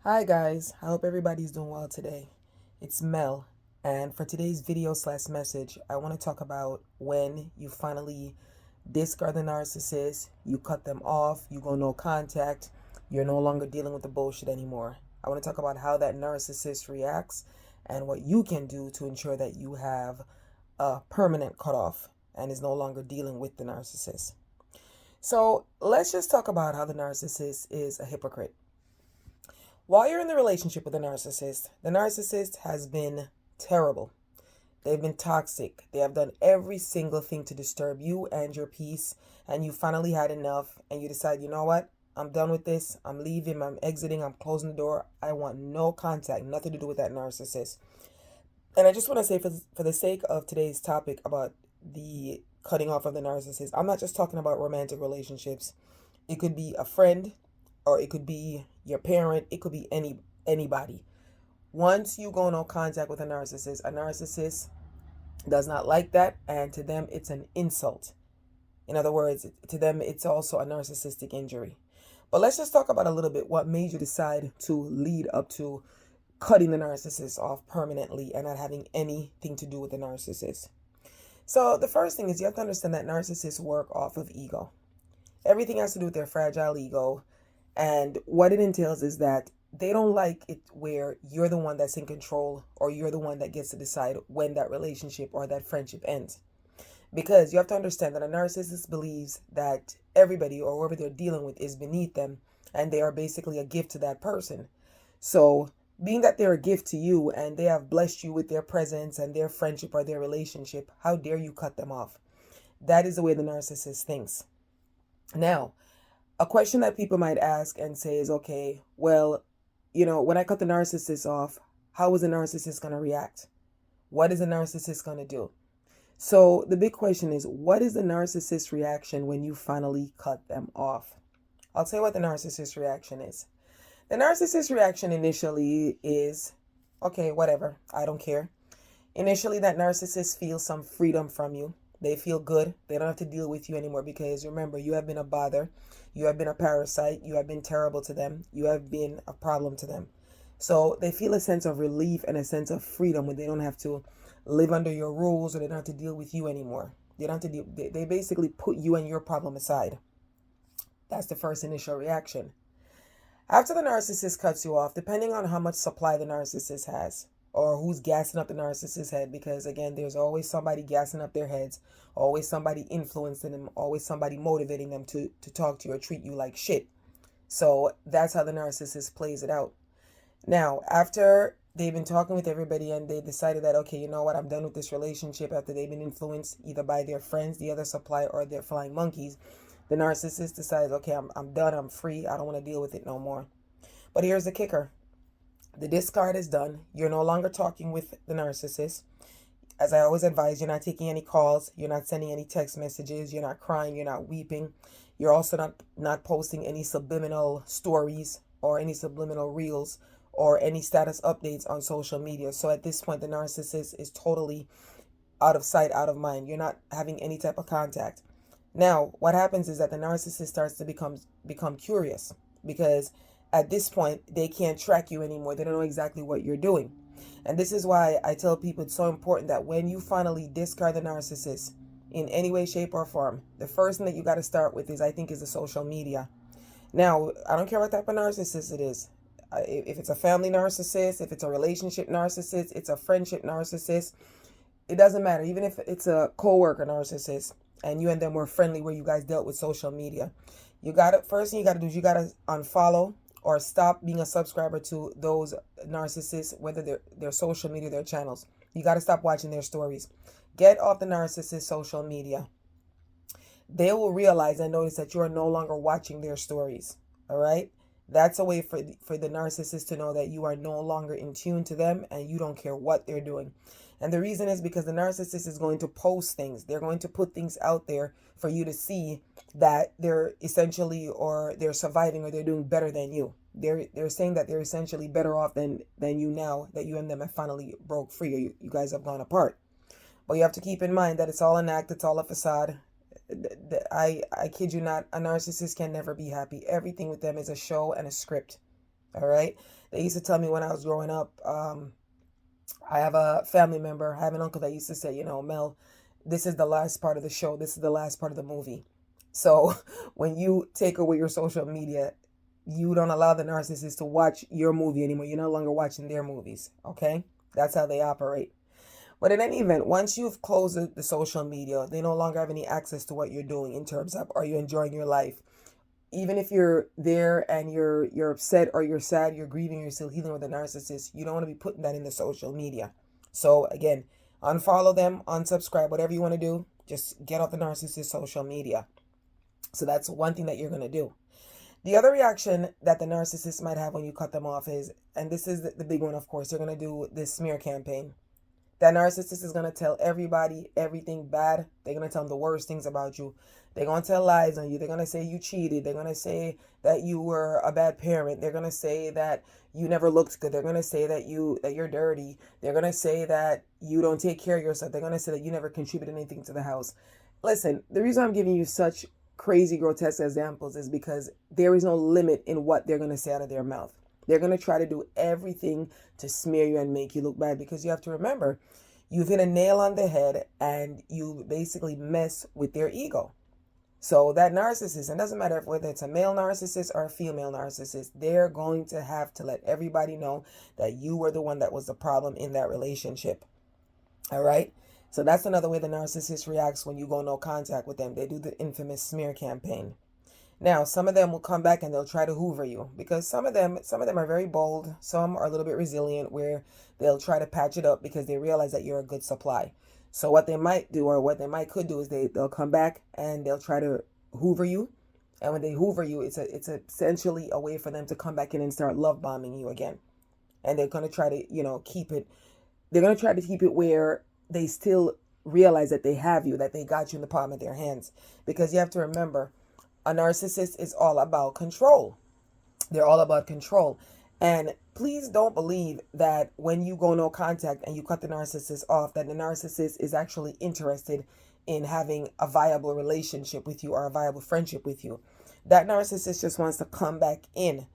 Hi guys, I hope everybody's doing well today. It's Mel, and for today's video/message, I want to talk about when you finally discard the narcissist, you cut them off, you go no contact, you're no longer dealing with the bullshit anymore. I want to talk about how that narcissist reacts and what you can do to ensure that you have a permanent cutoff and is no longer dealing with the narcissist. So let's just talk about how the narcissist is a hypocrite. While you're in the relationship with the narcissist has been terrible. They've been toxic. They have done every single thing to disturb you and your peace, and you finally had enough, and you decide, you know what? I'm done with this. I'm leaving. I'm exiting. I'm closing the door. I want no contact, nothing to do with that narcissist. And I just want to say, for the sake of today's topic about the cutting off of the narcissist, I'm not just talking about romantic relationships. It could be a friend, or it could be your parent. It could be anybody. Once you go no contact with a narcissist does not like that, and to them it's an insult. In other words, to them it's also a narcissistic injury. But let's just talk about a little bit what made you decide to lead up to cutting the narcissist off permanently and not having anything to do with the narcissist. So the first thing is you have to understand that narcissists work off of ego. Everything has to do with their fragile ego. And what it entails is that they don't like it where you're the one that's in control, or you're the one that gets to decide when that relationship or that friendship ends. Because you have to understand that a narcissist believes that everybody or whoever they're dealing with is beneath them, and they are basically a gift to that person. So, being that they're a gift to you and they have blessed you with their presence and their friendship or their relationship, how dare you cut them off? That is the way the narcissist thinks. Now, a question that people might ask and say is, okay, well, when I cut the narcissist off, how is the narcissist going to react? What is the narcissist going to do? So the big question is, what is the narcissist reaction when you finally cut them off? I'll tell you what the narcissist reaction is. The narcissist reaction initially is, okay, whatever, I don't care. Initially, that narcissist feels some freedom from you. They feel good. They don't have to deal with you anymore because remember, you have been a bother. You have been a parasite. You have been terrible to them. You have been a problem to them. So they feel a sense of relief and a sense of freedom when they don't have to live under your rules, or they don't have to deal with you anymore. They don't have to deal, they basically put you and your problem aside. That's the first initial reaction. After the narcissist cuts you off, depending on how much supply the narcissist has, or who's gassing up the narcissist's head, because again, there's always somebody gassing up their heads, always somebody influencing them, always somebody motivating them to talk to you or treat you like shit. So that's how the narcissist plays it out. Now, after they've been talking with everybody and they decided that, okay, you know what, I'm done with this relationship, after they've been influenced either by their friends, the other supply, or their flying monkeys, the narcissist decides, okay, I'm done, I'm free, I don't want to deal with it no more. But here's the kicker. The discard is done. You're no longer talking with the narcissist. As I always advise, you're not taking any calls. You're not sending any text messages. You're not crying. You're not weeping. You're also not posting any subliminal stories or any subliminal reels or any status updates on social media. So at this point, the narcissist is totally out of sight, out of mind. You're not having any type of contact. Now, what happens is that the narcissist starts to become curious, because at this point they can't track you anymore. They don't know exactly what you're doing. And this is why I tell people it's so important that when you finally discard the narcissist in any way, shape, or form, the first thing that you got to start with is, I think, is the social media. Now, I don't care what type of narcissist it is. If it's a family narcissist, if it's a relationship narcissist, it's a friendship narcissist, it doesn't matter. Even if it's a coworker narcissist and you and them were friendly where you guys dealt with social media, first thing you gotta do is you gotta unfollow or stop being a subscriber to those narcissists, whether their social media, their channels. You gotta stop watching their stories. Get off the narcissist social media. They will realize and notice that you are no longer watching their stories. All right? That's a way for the narcissist to know that you are no longer in tune to them and you don't care what they're doing. And the reason is because the narcissist is going to post things. They're going to put things out there for you to see that they're essentially, or they're surviving, or they're doing better than you. They're saying that they're essentially better off than you now that you and them have finally broke free, or you guys have gone apart. But you have to keep in mind that it's all an act. It's all a facade. I kid you not, a narcissist can never be happy. Everything with them is a show and a script. All right. They used to tell me when I was growing up, I have a family member, I have an uncle that used to say, Mel, this is the last part of the show. This is the last part of the movie. So when you take away your social media, you don't allow the narcissist to watch your movie anymore. You're no longer watching their movies. Okay? That's how they operate. But in any event, once you've closed the social media, they no longer have any access to what you're doing in terms of are you enjoying your life. Even if you're there and you're upset or you're sad, you're grieving, you're still healing with a narcissist, you don't want to be putting that in the social media. So again, unfollow them, unsubscribe, whatever you want to do, just get off the narcissist social media. So that's one thing that you're going to do. The other reaction that the narcissist might have when you cut them off is, and this is the big one, of course, they're going to do this smear campaign. That narcissist is going to tell everybody everything bad. They're going to tell them the worst things about you. They're going to tell lies on you. They're going to say you cheated. They're going to say that you were a bad parent. They're going to say that you never looked good. They're going to say that you're dirty. They're going to say that you don't take care of yourself. They're going to say that you never contributed anything to the house. Listen, the reason I'm giving you such crazy, grotesque examples is because there is no limit in what they're going to say out of their mouth. They're going to try to do everything to smear you and make you look bad, because you have to remember, you've hit a nail on the head and you basically mess with their ego. So that narcissist, and it doesn't matter whether it's a male narcissist or a female narcissist, they're going to have to let everybody know that you were the one that was the problem in that relationship. All right? So that's another way the narcissist reacts when you go no contact with them. They do the infamous smear campaign. Now, some of them will come back and they'll try to hoover you, because some of them are very bold. Some are a little bit resilient, where they'll try to patch it up because they realize that you're a good supply. So what they might do, or what they might could do, is they'll come back and they'll try to hoover you. And when they hoover you, it's essentially a way for them to come back in and start love bombing you again. And they're going to try to, keep it. They're going to try to keep it where they still realize that they have you, that they got you in the palm of their hands. Because you have to remember, a narcissist is all about control. They're all about control. And please don't believe that when you go no contact and you cut the narcissist off, that the narcissist is actually interested in having a viable relationship with you or a viable friendship with you. That narcissist just wants to come back in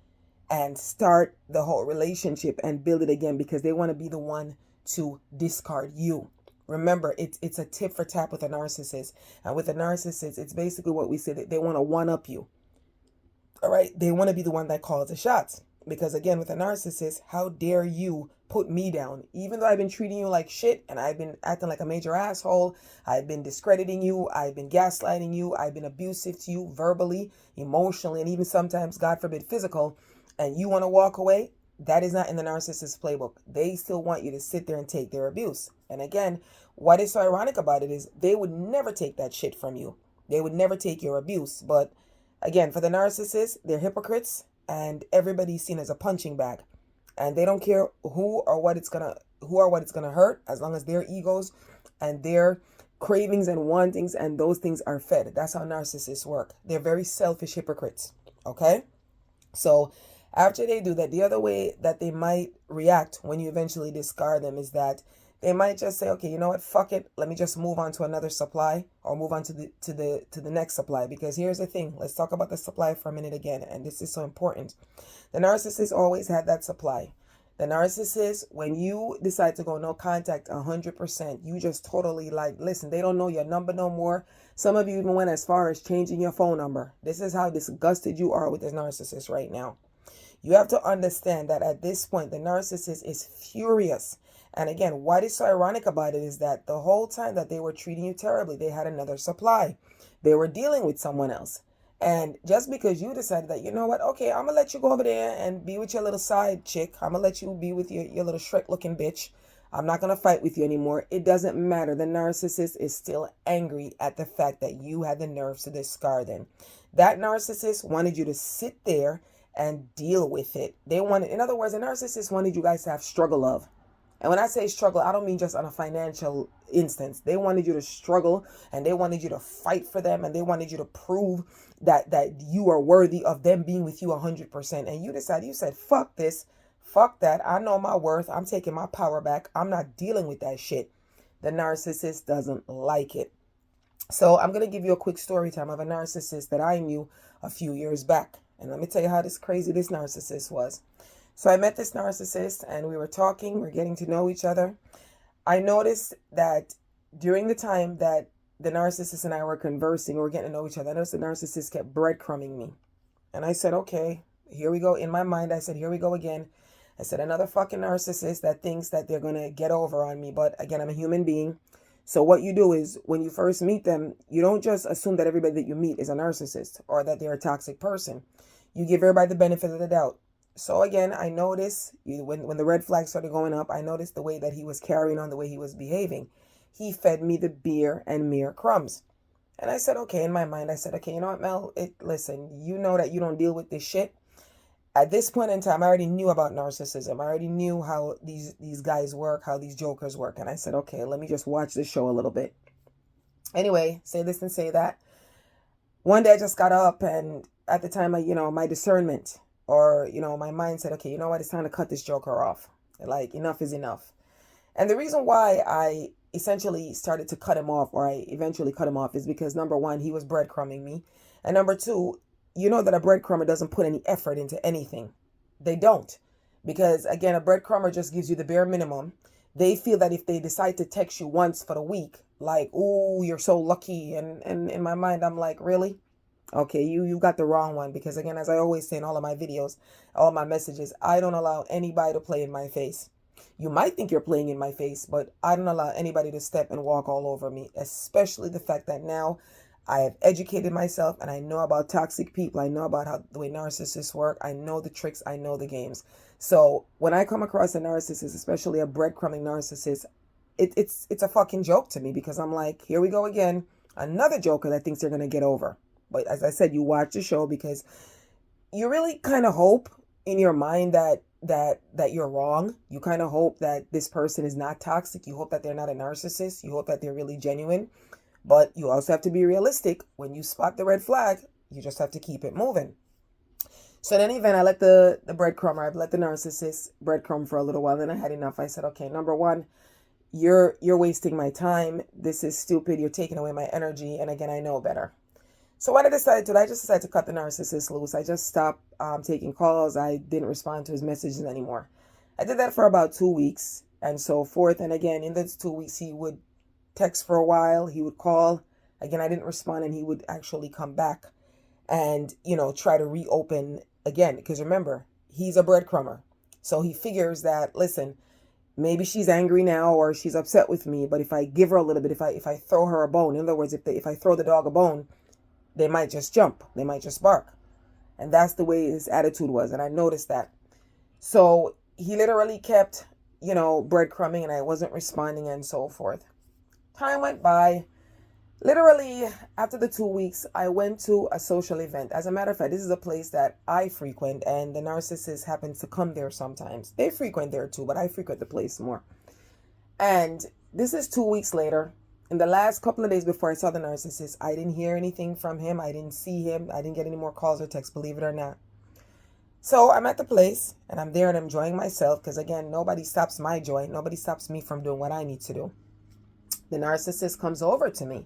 and start the whole relationship and build it again, because they want to be the one to discard you. Remember, it's a tit for tat with a narcissist. And with a narcissist, it's basically what we say, that they want to one-up you. All right? They want to be the one that calls the shots. Because again, with a narcissist, how dare you put me down? Even though I've been treating you like shit and I've been acting like a major asshole, I've been discrediting you, I've been gaslighting you, I've been abusive to you verbally, emotionally, and even sometimes, God forbid, physical, and you want to walk away? That is not in the narcissist playbook. They still want you to sit there and take their abuse. And again, what is so ironic about it is they would never take that shit from you. They would never take your abuse. But again, for the narcissist, they're hypocrites, and everybody's seen as a punching bag. And they don't care who or what it's gonna hurt, as long as their egos and their cravings and wantings and those things are fed. That's how narcissists work. They're very selfish hypocrites. Okay? So after they do that, the other way that they might react when you eventually discard them is that they might just say, okay, you know what, fuck it, let me just move on to another supply, or move on to the next supply. Because here's the thing, let's talk about the supply for a minute again, and this is so important. The narcissist always had that supply. The narcissist, when you decide to go no contact 100%, you just totally listen, they don't know your number no more. Some of you even went as far as changing your phone number. This is how disgusted you are with this narcissist right now. You have to understand that at this point, the narcissist is furious. And again, what is so ironic about it is that the whole time that they were treating you terribly, they had another supply. They were dealing with someone else. And just because you decided that, you know what, okay, I'm going to let you go over there and be with your little side chick. I'm going to let you be with your little Shrek looking bitch. I'm not going to fight with you anymore. It doesn't matter. The narcissist is still angry at the fact that you had the nerves to discard them. That narcissist wanted you to sit there and deal with it. In other words, a narcissist wanted you guys to have struggle love. And when I say struggle, I don't mean just on a financial instance. They wanted you to struggle, and they wanted you to fight for them, and they wanted you to prove that you are worthy of them being with you 100%. And you said, fuck this, fuck that. I know my worth. I'm taking my power back. I'm not dealing with that shit. The narcissist doesn't like it. So I'm going to give you a quick story time of a narcissist that I knew a few years back. And let me tell you how crazy this narcissist was. So I met this narcissist and we were talking, we're getting to know each other. I noticed that during the time that the narcissist and I were conversing, we were getting to know each other, I noticed the narcissist kept breadcrumbing me. And I said, okay, here we go. In my mind, I said, here we go again. I said, another fucking narcissist that thinks that they're going to get over on me. But again, I'm a human being. So what you do is when you first meet them, you don't just assume that everybody that you meet is a narcissist or that they're a toxic person. You give everybody the benefit of the doubt. So again, I noticed when the red flags started going up, I noticed the way that he was carrying on, the way he was behaving. He fed me the beer and mere crumbs. And I said, okay, in my mind, I said, okay, you know what, Mel? Listen, you know that you don't deal with this shit. At this point in time, I already knew about narcissism. I already knew how these guys work, how these jokers work. And I said, okay, let me just watch this show a little bit. Anyway, say this and say that. One day I just got up and at the time, my discernment or, my mind said, okay, you know what? It's time to cut this joker off. Like, enough is enough. And the reason why I essentially started to cut him off, or I eventually cut him off, is because number one, he was breadcrumbing me. And number two, you know that a breadcrumber doesn't put any effort into anything. They don't. Because again, a breadcrumber just gives you the bare minimum. They feel that if they decide to text you once for the week, like, ooh, you're so lucky. And in my mind, I'm like, really? Okay, you got the wrong one. Because again, as I always say in all of my videos, all my messages, I don't allow anybody to play in my face. You might think you're playing in my face, but I don't allow anybody to step and walk all over me, especially the fact that now I have educated myself and I know about toxic people. I know about the way narcissists work. I know the tricks. I know the games. So when I come across a narcissist, especially a breadcrumbing narcissist, it's a fucking joke to me because I'm like, here we go again. Another joker that thinks they're going to get over. But as I said, you watch the show because you really kind of hope in your mind that you're wrong. You kind of hope that this person is not toxic. You hope that they're not a narcissist. You hope that they're really genuine. But you also have to be realistic. When you spot the red flag, you just have to keep it moving. So in any event, I let the breadcrumber, I've let the narcissist breadcrumb for a little while. Then I had enough. I said, okay, number one, you're wasting my time. This is stupid. You're taking away my energy. And again, I know better. So what I decided to do, I just decided to cut the narcissist loose. I just stopped taking calls. I didn't respond to his messages anymore. I did that for about 2 weeks and so forth. And again, in those 2 weeks, he would text for a while. He would call. Again, I didn't respond and he would actually come back and, try to reopen again. Because remember, he's a breadcrumber. So he figures that, listen, maybe she's angry now or she's upset with me. But if I give her a little bit, if I throw her a bone, in other words, if I throw the dog a bone, they might just jump. They might just bark. And that's the way his attitude was. And I noticed that. So he literally kept, breadcrumbing and I wasn't responding and so forth. Time went by. Literally, after the 2 weeks, I went to a social event. As a matter of fact, this is a place that I frequent and the narcissist happens to come there sometimes. They frequent there too, but I frequent the place more. And this is 2 weeks later. In the last couple of days before I saw the narcissist, I didn't hear anything from him. I didn't see him. I didn't get any more calls or texts, believe it or not. So I'm at the place and I'm there and I'm enjoying myself because, again, nobody stops my joy. Nobody stops me from doing what I need to do. The narcissist comes over to me.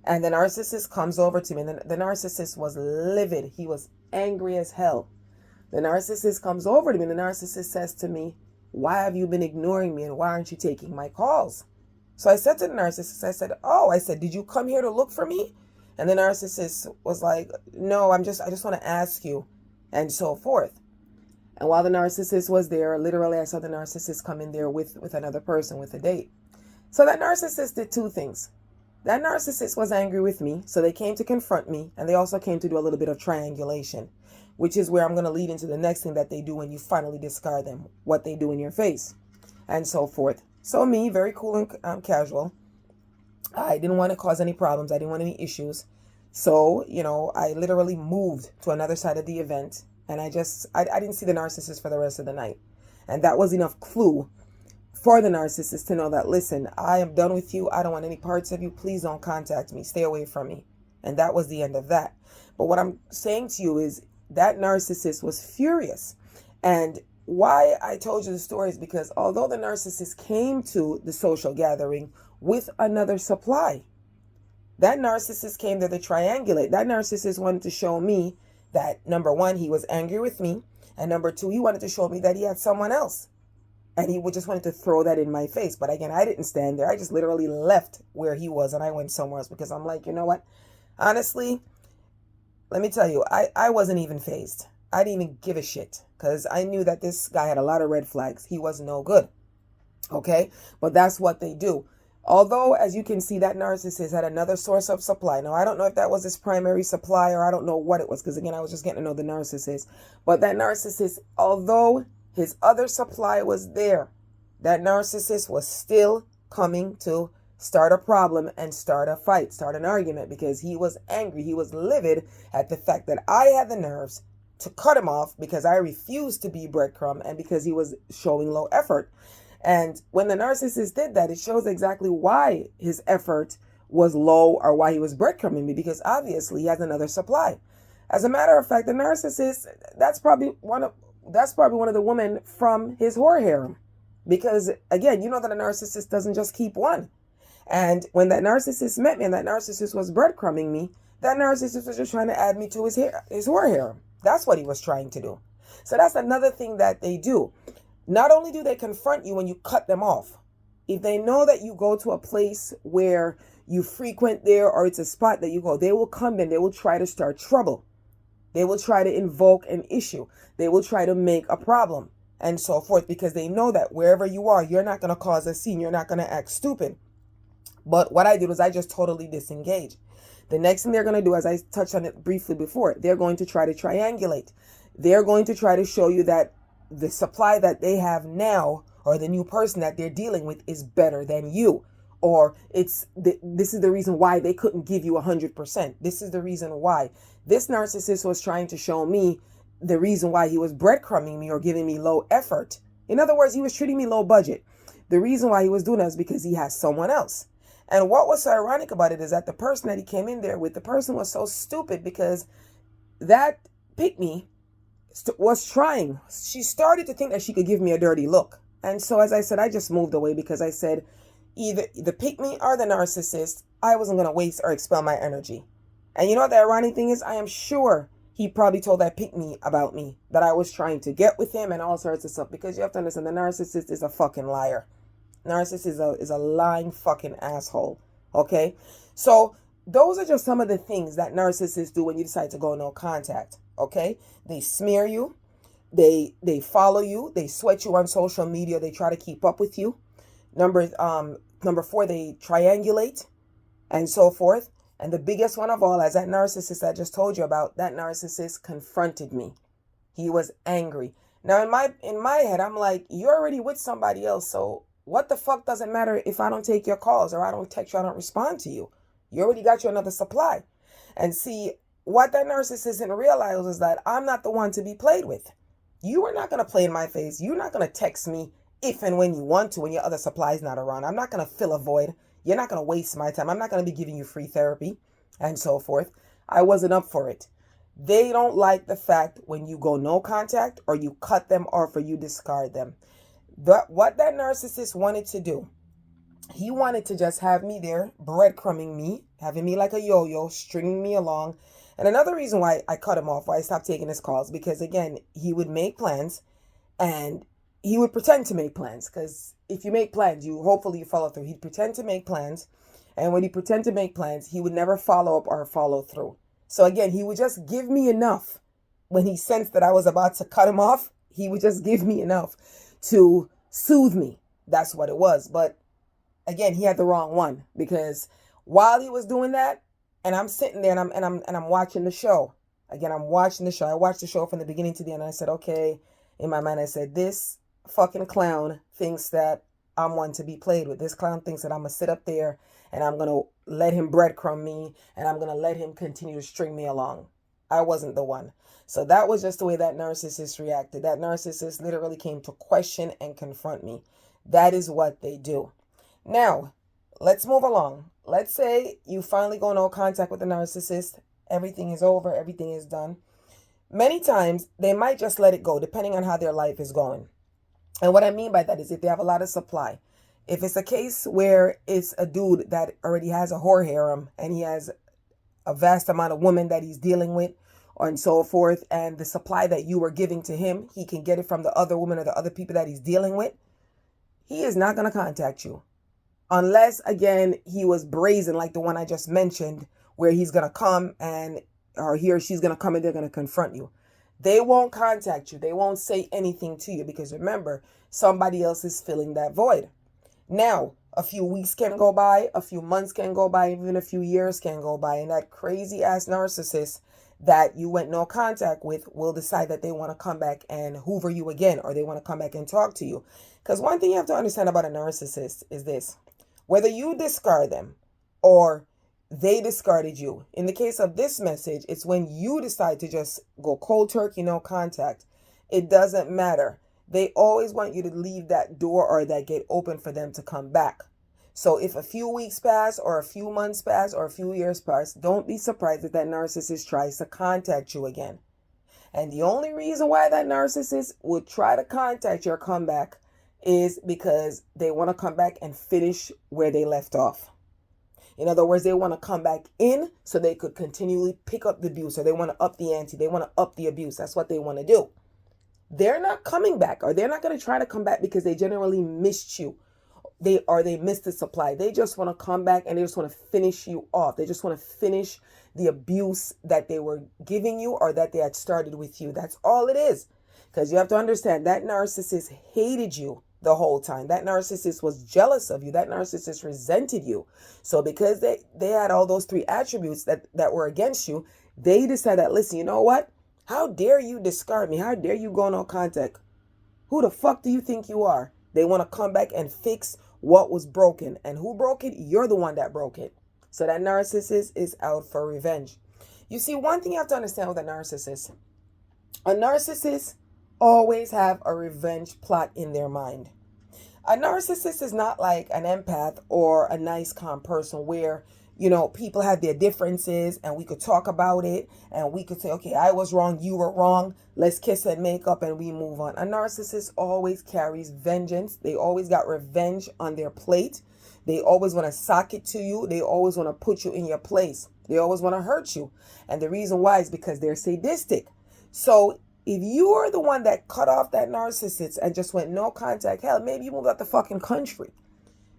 And the narcissist comes over to me. And the narcissist was livid. He was angry as hell. The narcissist comes over to me. And the narcissist says to me, why have you been ignoring me and why aren't you taking my calls? So I said to the narcissist, I said, did you come here to look for me? And the narcissist was like, no, I just want to ask you and so forth. And while the narcissist was there, literally I saw the narcissist come in there with another person, with a date. So that narcissist did two things. That narcissist was angry with me. So they came to confront me and they also came to do a little bit of triangulation, which is where I'm going to lead into the next thing that they do when you finally discard them, what they do in your face and so forth. So me, very cool and casual. I didn't want to cause any problems. I didn't want any issues. So, I literally moved to another side of the event. And I didn't see the narcissist for the rest of the night. And that was enough clue for the narcissist to know that, listen, I am done with you. I don't want any parts of you. Please don't contact me. Stay away from me. And that was the end of that. But what I'm saying to you is that narcissist was furious. And why I told you the story is because although the narcissist came to the social gathering with another supply, that narcissist came there to triangulate. That narcissist wanted to show me that, number one, he was angry with me, and number two, he wanted to show me that he had someone else. And he would just wanted to throw that in my face. But again, I didn't stand there. I just literally left where he was and I went somewhere else because I'm like, you know what? Honestly, let me tell you, I wasn't even fazed. I didn't even give a shit because I knew that this guy had a lot of red flags. He was no good. Okay? But that's what they do. Although, as you can see, that narcissist had another source of supply. Now, I don't know if that was his primary supply or I don't know what it was because, again, I was just getting to know the narcissist. But that narcissist, although his other supply was there, that narcissist was still coming to start a problem and start a fight, start an argument because he was angry. He was livid at the fact that I had the nerves to cut him off because I refused to be breadcrumb and because he was showing low effort. And when the narcissist did that, it shows exactly why his effort was low or why he was breadcrumbing me, because obviously he has another supply. As a matter of fact, the narcissist, that's probably one of the women from his whore harem. Because again, you know that a narcissist doesn't just keep one. And when that narcissist met me and that narcissist was breadcrumbing me, that narcissist was just trying to add me to his whore harem. That's what he was trying to do. So that's another thing that they do. Not only do they confront you when you cut them off, if they know that you go to a place where you frequent there or it's a spot that you go, they will come in, they will try to start trouble. They will try to invoke an issue. They will try to make a problem and so forth because they know that wherever you are, you're not going to cause a scene. You're not going to act stupid. But what I did was I just totally disengaged. The next thing they're going to do, as I touched on it briefly before, they're going to try to triangulate. They're going to try to show you that the supply that they have now or the new person that they're dealing with is better than you. Or this is the reason why they couldn't give you 100%. This is the reason why. This narcissist was trying to show me the reason why he was breadcrumbing me or giving me low effort. In other words, he was treating me low budget. The reason why he was doing that is because he has someone else. And what was so ironic about it is that the person that he came in there with, the person was so stupid because that pick-me was trying. She started to think that she could give me a dirty look. And so, as I said, I just moved away because I said either the pick-me or the narcissist, I wasn't going to waste or expel my energy. And you know what the ironic thing is? I am sure he probably told that pick-me about me, that I was trying to get with him and all sorts of stuff. Because you have to understand, the narcissist is a fucking liar. Narcissist is a lying fucking asshole. Okay? So those are just some of the things that narcissists do when you decide to go no contact. Okay? They smear you. They follow you. They sweat you on social media. They try to keep up with you. Number 4, they triangulate and so forth. And the biggest one of all, as that narcissist I just told you about, that narcissist confronted me. He was angry. Now in my head, I'm like, you're already with somebody else, so what the fuck does it matter if I don't take your calls or I don't text you, I don't respond to you? You already got you another supply. And see, what that narcissist didn't realize is that I'm not the one to be played with. You are not going to play in my face. You're not going to text me if and when you want to, when your other supply is not around. I'm not going to fill a void. You're not going to waste my time. I'm not going to be giving you free therapy and so forth. I wasn't up for it. They don't like the fact when you go no contact or you cut them off or you discard them. What that narcissist wanted to do, he wanted to just have me there, breadcrumbing me, having me like a yo-yo, stringing me along. And another reason why I cut him off, why I stopped taking his calls, because again, he would make plans and he would pretend to make plans. Because if you make plans, hopefully you follow through. He'd pretend to make plans. And when he pretend to make plans, he would never follow up or follow through. So again, he would just give me enough. When he sensed that I was about to cut him off, he would just give me enough to soothe me. That's what it was. But again, he had the wrong one, because while he was doing that, and I'm sitting there and I'm watching the show. Again, I'm watching the show. I watched the show from the beginning to the end. And I said, okay, in my mind, I said, this fucking clown thinks that I'm one to be played with. This clown thinks that I'm going to sit up there and I'm going to let him breadcrumb me and I'm going to let him continue to string me along. I wasn't the one. So that was just the way that narcissist reacted. That narcissist literally came to question and confront me. That is what they do. Now, let's move along. Let's say you finally go no contact with the narcissist. Everything is over. Everything is done. Many times, they might just let it go, depending on how their life is going. And what I mean by that is if they have a lot of supply. If it's a case where it's a dude that already has a whore harem and he has a vast amount of women that he's dealing with, and so forth, and the supply that you were giving to him, he can get it from the other woman or the other people that he's dealing with, he is not going to contact you. Unless, again, he was brazen like the one I just mentioned, where he's going to come and, or he or she's going to come and they're going to confront you. They won't contact you. They won't say anything to you because remember, somebody else is filling that void. Now, a few weeks can go by, a few months can go by, even a few years can go by, and that crazy ass narcissist that you went no contact with will decide that they want to come back and hoover you again, or they want to come back and talk to you. Because one thing you have to understand about a narcissist is this: whether you discard them or they discarded you, in the case of this message, it's when you decide to just go cold turkey, no contact. It doesn't matter. They always want you to leave that door or that gate open for them to come back. So if a few weeks pass or a few months pass or a few years pass, don't be surprised if that narcissist tries to contact you again. And the only reason why that narcissist would try to contact your comeback is because they want to come back and finish where they left off. In other words, they want to come back in so they could continually pick up the abuse, or they want to up the ante. They want to up the abuse. That's what they want to do. They're not coming back, or they're not going to try to come back because they generally missed you. They missed the supply. They just want to come back and they just want to finish you off. They just want to finish the abuse that they were giving you or that they had started with you. That's all it is. Because you have to understand that narcissist hated you the whole time. That narcissist was jealous of you. That narcissist resented you. So because they had all those three attributes that were against you, they decided that, listen, you know what? How dare you discard me? How dare you go no contact? Who the fuck do you think you are? They want to come back and fix what was broken. And who broke it? You're the one that broke it. So that narcissist is out for revenge. You see, one thing you have to understand with a narcissist always have a revenge plot in their mind. A narcissist is not like an empath or a nice, calm person where, you know, people have their differences and we could talk about it and we could say, okay, I was wrong, you were wrong. Let's kiss and make up and we move on. A narcissist always carries vengeance. They always got revenge on their plate. They always want to sock it to you. They always want to put you in your place. They always want to hurt you. And the reason why is because they're sadistic. So if you are the one that cut off that narcissist and just went no contact, hell, maybe you moved out the fucking country.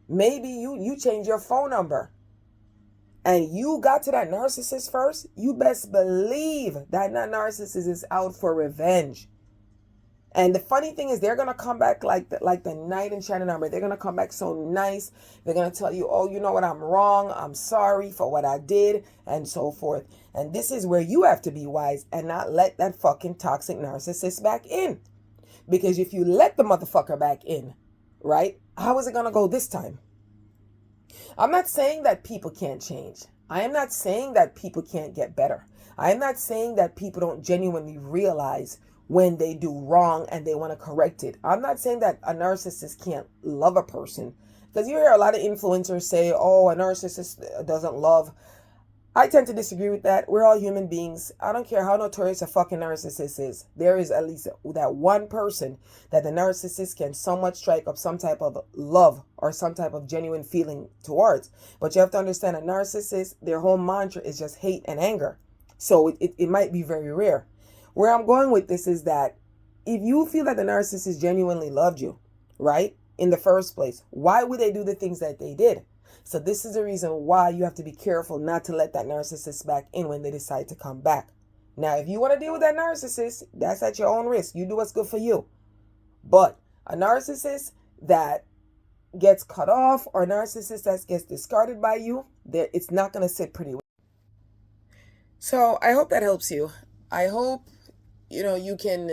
Maybe you changed your phone number and you got to that narcissist first, you best believe that narcissist is out for revenge. And the funny thing is, they're going to come back like the knight in shining armor. They're going to come back so nice. They're going to tell you, oh, you know what? I'm wrong. I'm sorry for what I did and so forth. And this is where you have to be wise and not let that fucking toxic narcissist back in. Because if you let the motherfucker back in, right, how is it going to go this time? I'm not saying that people can't change. I am not saying that people can't get better. I am not saying that people don't genuinely realize when they do wrong and they want to correct it. I'm not saying that a narcissist can't love a person. Because you hear a lot of influencers say, oh, a narcissist doesn't love. I tend to disagree with that. We're all human beings. I don't care how notorious a fucking narcissist is. There is at least that one person that the narcissist can somewhat strike up some type of love or some type of genuine feeling towards. But you have to understand, a narcissist, their whole mantra is just hate and anger. So it might be very rare. Where I'm going with this is that if you feel that the narcissist genuinely loved you, right, in the first place, why would they do the things that they did? So this is the reason why you have to be careful not to let that narcissist back in when they decide to come back. Now, if you want to deal with that narcissist, that's at your own risk. You do what's good for you. But a narcissist that gets cut off or a narcissist that gets discarded by you, it's not going to sit pretty well. So I hope that helps you. I hope, you can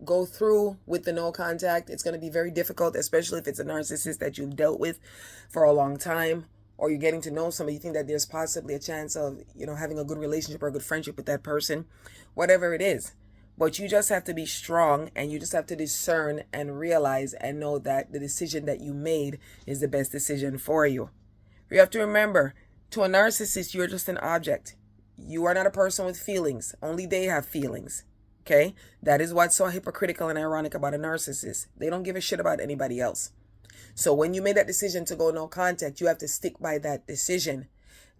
go through with the no contact. It's going to be very difficult, especially if it's a narcissist that you've dealt with for a long time, or you're getting to know somebody. You think that there's possibly a chance of, having a good relationship or a good friendship with that person, whatever it is. But you just have to be strong and you just have to discern and realize and know that the decision that you made is the best decision for you. You have to remember, to a narcissist, you're just an object. You are not a person with feelings. Only they have feelings. Okay? That is what's so hypocritical and ironic about a narcissist. They don't give a shit about anybody else. So when you made that decision to go no contact, you have to stick by that decision.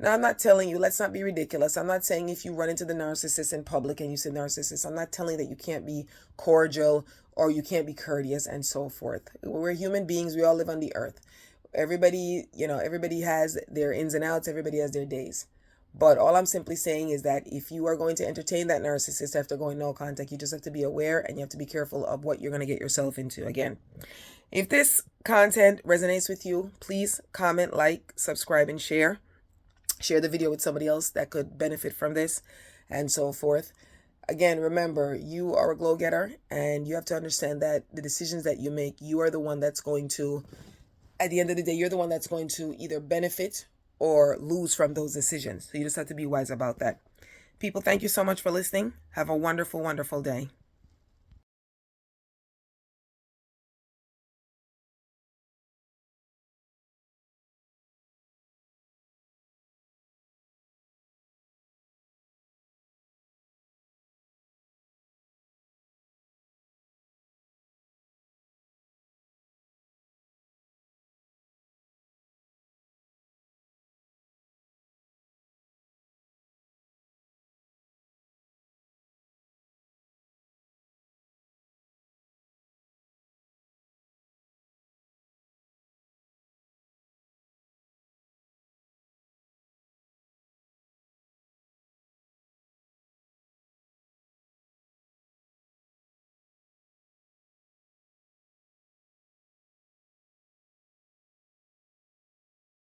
Now, I'm not telling you, let's not be ridiculous. I'm not saying if you run into the narcissist in public and you say narcissist, I'm not telling that you can't be cordial or you can't be courteous and so forth. We're human beings. We all live on the earth. Everybody, everybody has their ins and outs. Everybody has their days. But all I'm simply saying is that if you are going to entertain that narcissist after going no contact, you just have to be aware and you have to be careful of what you're going to get yourself into. Again, if this content resonates with you, please comment, like, subscribe, and share. Share the video with somebody else that could benefit from this and so forth. Again, remember, you are a glow getter and you have to understand that the decisions that you make, you are the one that's going to, at the end of the day, you're the one that's going to either benefit or lose from those decisions. So you just have to be wise about that. People, thank you so much for listening. Have a wonderful, wonderful day.